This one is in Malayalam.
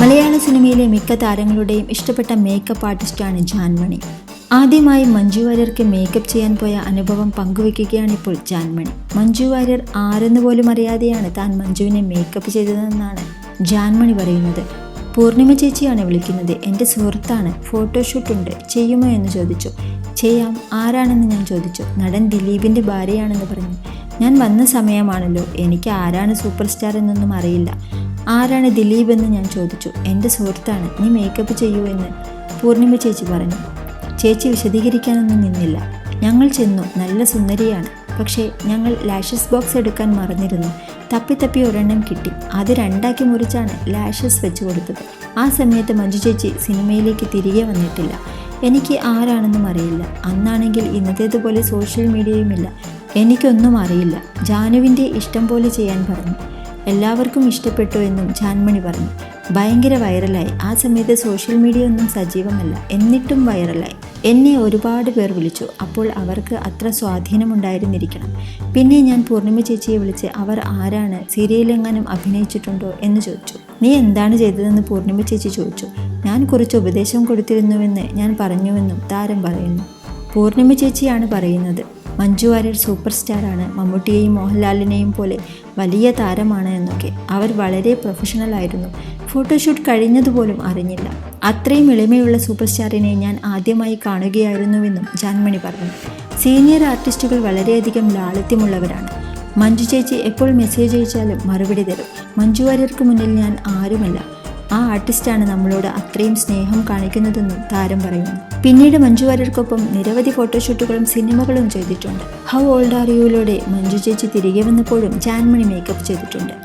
മലയാള സിനിമയിലെ മിക്ക താരങ്ങളുടെയും ഇഷ്ടപ്പെട്ട മേക്കപ്പ് ആർട്ടിസ്റ്റാണ് ജാൻമണി. ആദ്യമായി മഞ്ജു വാര്യർക്ക് മേക്കപ്പ് ചെയ്യാൻ പോയ അനുഭവം പങ്കുവയ്ക്കുകയാണിപ്പോൾ ജാൻമണി. മഞ്ജു വാര്യർ ആരെന്ന് പോലും അറിയാതെയാണ് താൻ മഞ്ജുവിനെ മേക്കപ്പ് ചെയ്തതെന്നാണ് ജാൻമണി പറയുന്നത്. പൂർണിമ ചേച്ചിയാണ് വിളിക്കുന്നത്. എൻ്റെ സുഹൃത്താണ്, ഫോട്ടോഷൂട്ട് ഉണ്ട്, ചെയ്യുമോ എന്ന് ചോദിച്ചു. ചെയ്യാം, ആരാണെന്ന് ഞാൻ ചോദിച്ചു. നടൻ ദിലീപിൻ്റെ ഭാര്യയാണെന്ന് പറഞ്ഞു. ഞാൻ വന്ന സമയമാണല്ലോ, എനിക്ക് ആരാണ് സൂപ്പർ സ്റ്റാർ എന്നൊന്നും അറിയില്ല. ആരാണ് ദിലീപ് എന്ന് ഞാൻ ചോദിച്ചു. എൻ്റെ സുഹൃത്താണ്, നീ മേക്കപ്പ് ചെയ്യൂ എന്ന് പൂർണിമ ചേച്ചി പറഞ്ഞു. ചേച്ചി വിശദീകരിക്കാനൊന്നും നിന്നില്ല. ഞങ്ങൾ ചെന്നു. നല്ല സുന്ദരിയാണ്, പക്ഷേ ഞങ്ങൾ ലാഷസ് ബോക്സ് എടുക്കാൻ മറന്നിരുന്നു. തപ്പി ഒരെണ്ണം കിട്ടി. അത് രണ്ടാക്കി മുറിച്ചാണ് ലാഷസ് വെച്ച് കൊടുത്തത്. ആ സമയത്ത് മഞ്ജു ചേച്ചി സിനിമയിലേക്ക് തിരികെ വന്നിട്ടില്ല. എനിക്ക് ആരാണെന്നും അറിയില്ല. അന്നാണെങ്കിൽ ഇന്നത്തേതുപോലെ സോഷ്യൽ മീഡിയയുമില്ല. എനിക്കൊന്നും അറിയില്ല. ജാനുവിൻ്റെ ഇഷ്ടം പോലെ ചെയ്യാൻ പറഞ്ഞു. എല്ലാവർക്കും ഇഷ്ടപ്പെട്ടു എന്നും ജാൻമണി പറഞ്ഞു. ഭയങ്കര വൈറലായി. ആ സമയത്ത് സോഷ്യൽ മീഡിയ ഒന്നും സജീവമല്ല, എന്നിട്ടും വൈറലായി. എന്നെ ഒരുപാട് പേർ വിളിച്ചു. അപ്പോൾ അവർക്ക് അത്ര സ്വാധീനമുണ്ടായിരുന്നിരിക്കണം. പിന്നെ ഞാൻ പൂർണിമ ചേച്ചിയെ വിളിച്ച് അവർ ആരാണ്, സീരിയലെങ്ങാനും അഭിനയിച്ചിട്ടുണ്ടോ എന്ന് ചോദിച്ചു. നീ എന്താണ് ചെയ്തതെന്ന് പൂർണിമ ചേച്ചി ചോദിച്ചു. ഞാൻ കുറച്ച് ഉപദേശം കൊടുത്തിരുന്നുവെന്ന് ഞാൻ പറഞ്ഞുവെന്നും താരം പറയുന്നു. പൂർണിമ ചേച്ചിയാണ് പറയുന്നത്, മഞ്ജു വാര്യർ സൂപ്പർ സ്റ്റാറാണ്, മമ്മൂട്ടിയെയും മോഹൻലാലിനെയും പോലെ വലിയ താരമാണ് എന്നൊക്കെ. അവർ വളരെ പ്രൊഫഷണൽ ആയിരുന്നു. ഫോട്ടോഷൂട്ട് കഴിഞ്ഞതുപോലും അറിഞ്ഞില്ല. അത്രയും എളിമയുള്ള സൂപ്പർ സ്റ്റാറിനെ ഞാൻ ആദ്യമായി കാണുകയായിരുന്നുവെന്നും ജാൻമണി പറഞ്ഞു. സീനിയർ ആർട്ടിസ്റ്റുകൾ വളരെയധികം ലാളിത്യമുള്ളവരാണ്. മഞ്ജു ചേച്ചി എപ്പോൾ മെസ്സേജ് അയച്ചാലും മറുപടി തരും. മഞ്ജു വാര്യർക്ക് മുന്നിൽ ഞാൻ ആരുമല്ല. ആ ആർട്ടിസ്റ്റാണ് നമ്മളോട് അത്രയും സ്നേഹം കാണിക്കുന്നതെന്നും താരം പറയുന്നു. പിന്നീട് മഞ്ജു വാര്യർക്കൊപ്പം നിരവധി ഫോട്ടോഷൂട്ടുകളും സിനിമകളും ചെയ്തിട്ടുണ്ട്. ഹൗ ഓൾഡ് ആർ യുയിലൂടെ മഞ്ജു ചേച്ചി തിരികെ വന്നപ്പോഴും ജാൻമണി മേക്കപ്പ് ചെയ്തിട്ടുണ്ട്.